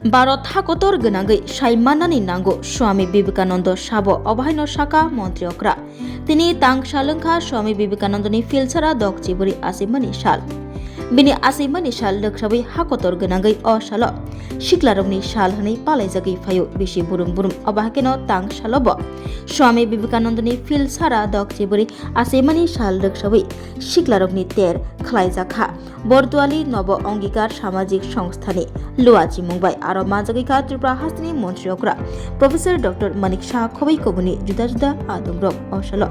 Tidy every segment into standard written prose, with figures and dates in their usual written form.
भारत हाकतर गनांगै साइमानानि नांगौ स्वामी विवेकानंद साबो अबाहायनो शाखा मन्त्रियकरा तिनि तां सालंखा स्वामी विवेकानंदनि फिलसारा दक चिबुरि आसिमानि साल बिनि आसिमानि साल लोकसाबै हाकतर गनांगै अ साल सिक्लारमनि साल हनै पालायजागै फायो बिसि बुरुम बुरुम अबाहाकेनो तां सालबो स्वामी विवेकानंदनि फिलसारा दक चिबुरि आसिमानि साल लोकसाबै सिक्लारमनि तेर खलायजाखा बरदुआली नव अंगीकार सामाजिक संस्थानि लुआची मुंबाई आरो माजागैखा त्रिपुरा हास्तिनि मन्त्रियकरा प्रोफेसर डॉक्टर मानिक शाह खबै कबुनि जुदा जुदा आदुंग्रब असल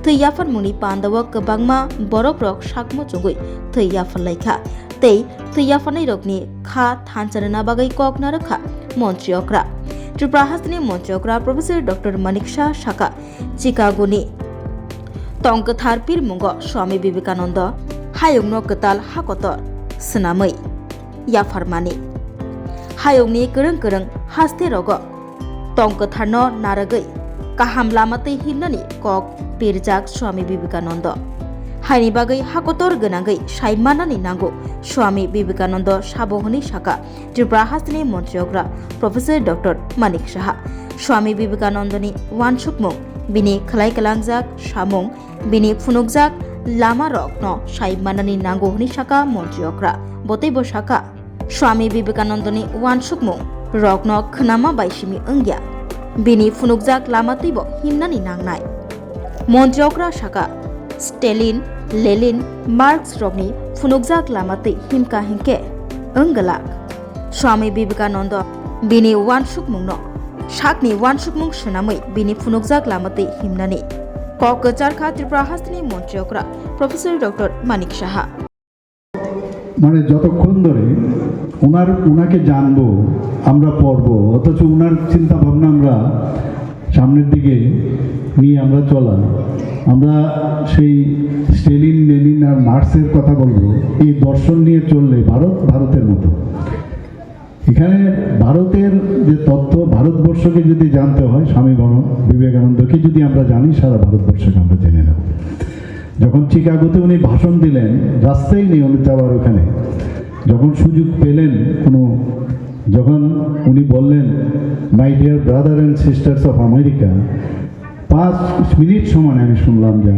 थैयाफन मुनि पांदाव गोबांमा बरक रक साकमो चुंगै थैयाफन लाइखा तै थैयाफनै रकनि खा थानचरना बागै ककना रखा मन्त्रियकरा त्रिपुरा हास्तिनि मन्त्रियकरा प्रोफेसर डॉक्टर मानिक शाह शाखा चिकागोनि तंकथार पीर मुंग स्वामी विवेकानंद हायुंनो कताल हाकतर सनामै याफारमानि हायुंनि गोरों गोरों हास्ते रग तंकथारनो नारगै काहाम लामातै हिमनानि कक पिरजाक स्वामी विवेकानंद हायनि बागै हाकतर गनांगै साइमानानि नांगौ स्वामी विवेकानंद साबोहनि शाखा त्रिपुरा हास्तिनि मन्त्रियकरा प्रोफेसर डॉक्टर मानिक शाह स्वामी विवेकानंदनि वानसुकमुं बिनि खलायकलांजाक सामुं बिनि फुनुकजाक लामा रकनो साइमानानि नांगौ हनि शाखा मन्त्रियकरा बतैबो शाखा स्वामी विवेकानंदनि वानसुकमुं रकनो खनामा बायसिमि अंगिया बिनि फुनुकजाक लामातैबो हिमनानि नांनाय मन्त्रियकरा शाखा स्टेलिन लेलिन मार्क्स रकनि फुनुकजाक लामातै हिमका हिंके अंगलाक स्वामी विवेकानंद बिनि वानसुकमुंनो शाकनि वानसुकमुं सोनामै बिनि फुनुकजाक लामातै हिमनानि क'क्राझारखा त्रिपुरा हास्तिनि मन्त्रियकरा प्रोफेसर डॉक्टर मानिक शाह মানে যতক্ষণ ধরে ওনাকে জানবো আমরা পড়বো অথচ ওনার চিন্তা ভাবনা আমরা সামনের দিকে নিয়ে আমরা চলা আমরা সেই স্টেলিন লেনিন আর মার্কসের কথা বলবো এই দর্শন নিয়ে চললে ভারতের মতো এখানে ভারতের যে তথ্য ভারতবর্ষকে যদি জানতে হয় স্বামী বিবেকানন্দকে যদি আমরা জানি সারা ভারতবর্ষকে আমরা জেনে নেব যখন চিকাগোতে উনি ভাষণ দিলেন রাস্তাই নেই উনি যাওয়ার ওখানে যখন সুযোগ পেলেন যখন উনি বললেন my dear brother and sisters of America 5 minute সময় আমি শুনলাম যা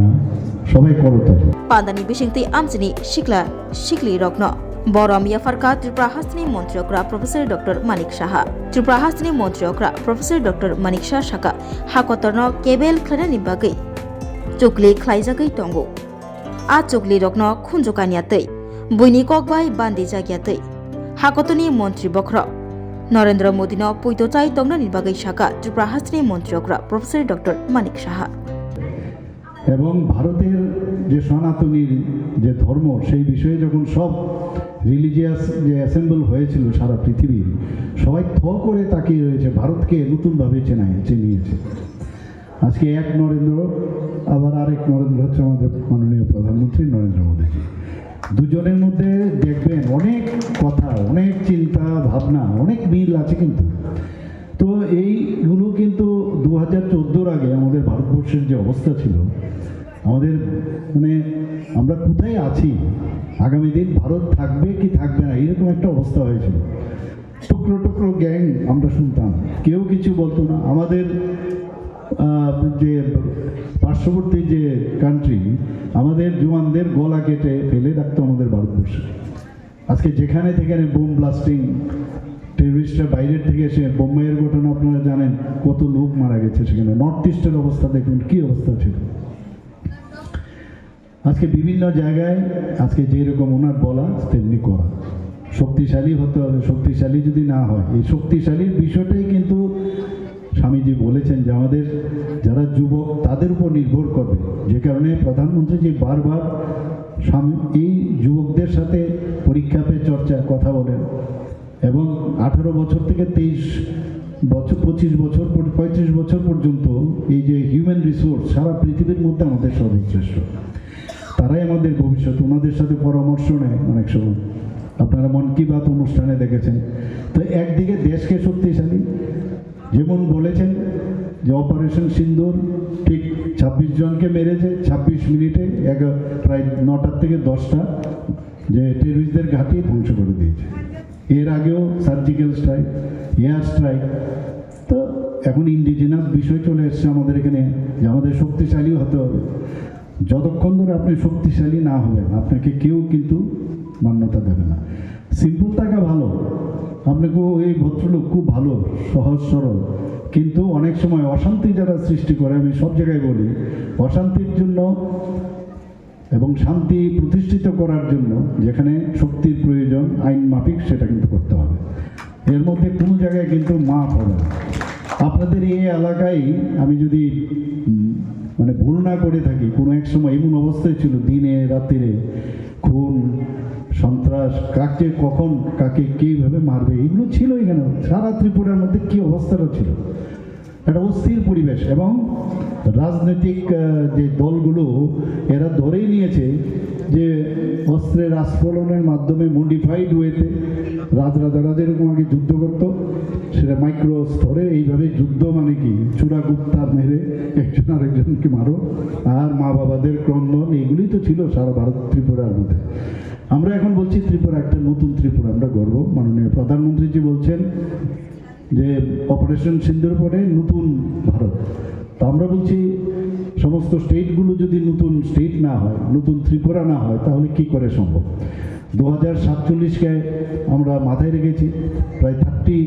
সবাই করতালি पादानि बिसिंति आमजिनि सिक्ला सिक्ली रग्न बरम याफारका त्रिपुरा हास्तिनि मन्त्रियकरा प्रोफेसर डॉक्टर मानिक शाह त्रिपुरा हास्तिनि मन्त्रियकरा प्रोफेसर डॉक्टर मानिक शाह शाखा हाकतरनो केबेल खलायनानि बागै चुकलि खलायजागै दंगौ आ चुकलि रग्न खुनजकानियातै बुइनि ककबाय बान्दि जागियातै हाकतनि मन्त्रि बख्र नरेंद्र मोदीनो पुइतोचाय तंगनानि बागै शाखा त्रिपुरा हास्तिनि मन्त्रियकरा प्रोफेसर डॉक्टर मानिक शाह এবং ভারতের যে সনাতনীর যে ধর্ম সেই বিষয়ে যখন সব রিলিজিয়াস যে অ্যাসেম্বল হয়েছিল সারা পৃথিবীর সবাই থ করে তাকিয়ে রয়েছে ভারতকে নতুনভাবে চিনিয়েছে আজকে এক নরেন্দ্র আবার আরেক নরেন্দ্র হচ্ছে আমাদের মাননীয় প্রধানমন্ত্রী নরেন্দ্র মোদীজি দুজনের মধ্যে দেখবেন অনেক কথা অনেক চিন্তা ভাবনা অনেক মিল আছে কিন্তু তো এইগুলো কিন্তু 2014 আগে আমাদের ভারতবর্ষের যে অবস্থা ছিল আমাদের আমরা কোথায় আছি আগামী দিন ভারত থাকবে কি থাকবে না এরকম একটা অবস্থা হয়েছিল টুকরো টুকরো গ্যাং আমরা শুনতাম কেউ কিছু বলতো না আমাদের যে পার্শ্ববর্তী যে কান্ট্রি আমাদের জওয়ানদের গলা কেটে ফেলে রাখতো আমাদের ভারতবর্ষে আজকে যেখানে সেখানে বোম ব্লাস্টিং টেররিস্টরা বাইরের থেকে এসে বোম্বাইয়ের ঘটনা আপনারা জানেন কত লোক মারা গেছে সেখানে নর্থ ইস্টের অবস্থা দেখুন কি অবস্থা ছিল আজকে বিভিন্ন জায়গায় আজকে যেরকম ওনার বলা তেমনি করা শক্তিশালী হতে হবে শক্তিশালী যদি না হয় এই শক্তিশালীর বিষয়টাই কিন্তু স্বামীজি বলেছেন যে আমাদের যারা যুবক তাদের উপর নির্ভর করবে যে কারণে প্রধানমন্ত্রী যে বারবার এই যুবকদের সাথে পরীক্ষা পে চর্চা কথা বলেন এবং 18 বছর থেকে 23 বছর 25 বছর 35 বছর পর্যন্ত এই যে হিউম্যান রিসোর্স সারা পৃথিবীর মধ্যে আমাদের সর্বশ্রেষ্ঠ তারাই আমাদের ভবিষ্যৎ ওনাদের সাথে পরামর্শ নেয় অনেক সময় আপনারা মন কি বাত অনুষ্ঠানে দেখেছেন তো একদিকে দেশকে শক্তিশালী যেমন বলেছেন যে অপারেশন সিন্দুর ঠিক 26 জনকে মেরেছে 26 মিনিটে প্রায় 9টা থেকে 10টা যে টেররিস্টদের ঘাঁটি ধ্বংস করে দিয়েছে এর আগেও সার্জিক্যাল স্ট্রাইক, এয়ার স্ট্রাইক। তো এখন ইন্ডিজিনাস বিষয় চলে এসছে আমাদের এখানে যে আমাদের শক্তিশালীও হতে হবে। যতক্ষণ ধরে আপনি শক্তিশালী না হবেন আপনাকে কেউ কিন্তু মান্যতা দেবে না। সিম্পল থাকা ভালো, আপনাকে এই ভদ্রলোক খুব ভালো, সহজ সরল, কিন্তু অনেক সময় অশান্তি যারা সৃষ্টি করে, আমি সব জায়গায় বলি, অশান্তির জন্য এবং শান্তি প্রতিষ্ঠিত করার জন্য যেখানে শক্তির প্রয়োজন আইন মাফিক সেটা কিন্তু করতে হবে। এর মধ্যে কোনো জায়গায় কিন্তু মাফ হবে না। আপনাদের এই এলাকায় আমি যদি মানে ভুল না করে থাকি, কোনো এক সময় এমন অবস্থায় ছিল দিনে রাত্রিরে খুন সন্ত্রাস, কাকে কখন কাকে কীভাবে মারবে এগুলো ছিল এখানে। সারা ত্রিপুরার মধ্যে কী অবস্থাটা ছিল, একটা অস্থির পরিবেশ। এবং রাজনৈতিক যে দলগুলো এরা ধরেই নিয়েছে যে অস্ত্রের আস্ফলনের মাধ্যমে মডিফাইড ওয়েতে রাজারা যেরকম আগে যুদ্ধ করত সেটা মাইক্রো স্তরে এইভাবে যুদ্ধ মানে কি চূড়া গুপ্তা মেরে একজন আরেকজনকে মারো আর মা বাবাদের ক্রন্দন, এগুলি তো ছিল সারা ভারত ত্রিপুরার মধ্যে। আমরা এখন বলছি ত্রিপুরা একটা নতুন ত্রিপুরা, আমরা গর্ব। মাননীয় প্রধানমন্ত্রীজি বলছেন যে অপারেশন সিন্দুর পরে নতুন ভারত। তো আমরা বলছি সমস্ত স্টেটগুলো যদি নতুন স্টেট না হয়, নতুন ত্রিপুরা না হয়, তাহলে কি করে সম্ভব? 2047-কে আমরা মাথায় রেখেছি, প্রায় 30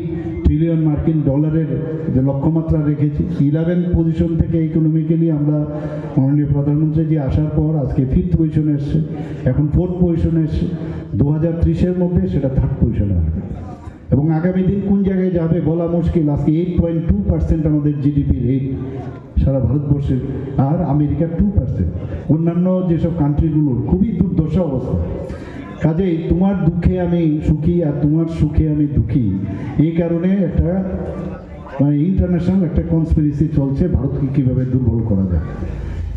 ট্রিলিয়ন মার্কিন ডলারের যে লক্ষ্যমাত্রা রেখেছি। 11 পজিশন থেকে ইকোনমিক্যালি আমরা মাননীয় প্রধানমন্ত্রী যে আসার পর আজকে 5th পজিশনে এসছে, এখন 4th পজিশনে এসছে। 2030-এর মধ্যে সেটা 3rd পজিশনে আসবে। এবং আগামী দিন কোন জায়গায় যাবে বলা মুশকিল। আজকে 8.2% আমাদের জিডিপি রেট সারা ভারতবর্ষের, আর আমেরিকার 2%। অন্যান্য যেসব কান্ট্রিগুলোর খুবই দুর্দশা অবস্থা। কাজেই তোমার দুঃখে আমি সুখী আর তোমার সুখে আমি দুঃখী, এই কারণে একটা মানে ইন্টারন্যাশনাল একটা কনস্পিরেসি চলছে ভারতকে কীভাবে দুর্বল করা যায়।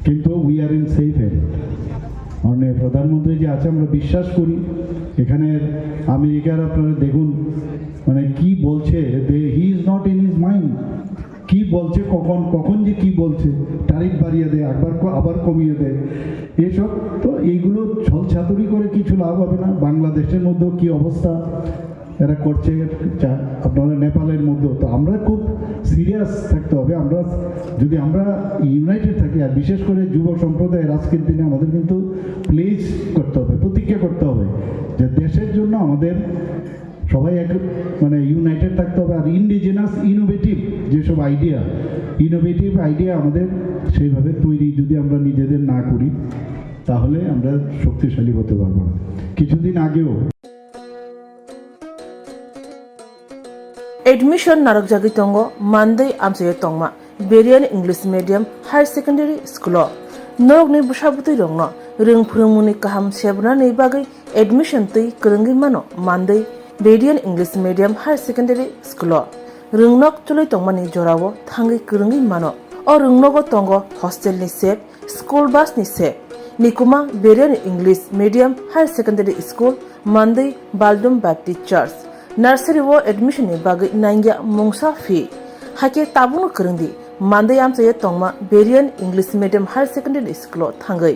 কিন্তু we are in safe hand. মানে প্রধানমন্ত্রী যে আছে আমরা বিশ্বাস করি এখানে আমেরিকার আপনারা দেখুন মানে কি বলছে, he is not in his mind. কি বলছে, কখন যে কি বলছে, তারিখ বাড়িয়ে দেয়, আবার কমিয়ে দেয়, এসব তো এইগুলো ছলছাতুরি করে কিছু লাভ হবে না। বাংলাদেশের মধ্যেও কি অবস্থা এরা করছে, আপনারা নেপালের মধ্যেও। তো আমরা খুব সিরিয়াস থাকতে হবে। যদি আমরা ইউনাইটেড থাকি, আর বিশেষ করে যুব সম্প্রদায়ের আজকের দিনে আমাদের কিন্তু প্লেজ করতে হবে, প্রতিজ্ঞা করতে হবে যে দেশের জন্য আমাদের সবাই এক মানে ইউনাইটেড থাকতে হবে। আর ইন্ডিজিনাস ইনোভেটিভ যেসব ইনোভেটিভ আইডিয়া আমাদের সেইভাবে তৈরি যদি আমরা নিজেদের না করি তাহলে আমরা শক্তিশালী হতে পারবো না। কিছুদিন আগেও एडमिशन नारक जागी तंगो मानदै आमचे तंगमा बेरियान English medium higher secondary school नरक नि बुसाबुतै रंगनो रों फोरोंमुनि काहाम सेबना नै बागै एडमिशन तै करंगै मानो मानदै बेरियान English medium higher secondary school रोंनक चलै तंगमानि जरावो थांगै करंगै मानो अ रोंनगो तंगो हॉस्टेल नि सेब स्कूल बस नि सेब निकुमा बेरियान English medium higher secondary school मानदै बालडम बैप्टिस्ट चर्च नर्सरी वो एडमिशन नि बागै नांगिया मुंगसा फी हाके ताबुनो करंदी मानदै आमचे तंगमा बेरियान English medium higher secondary school थांगै।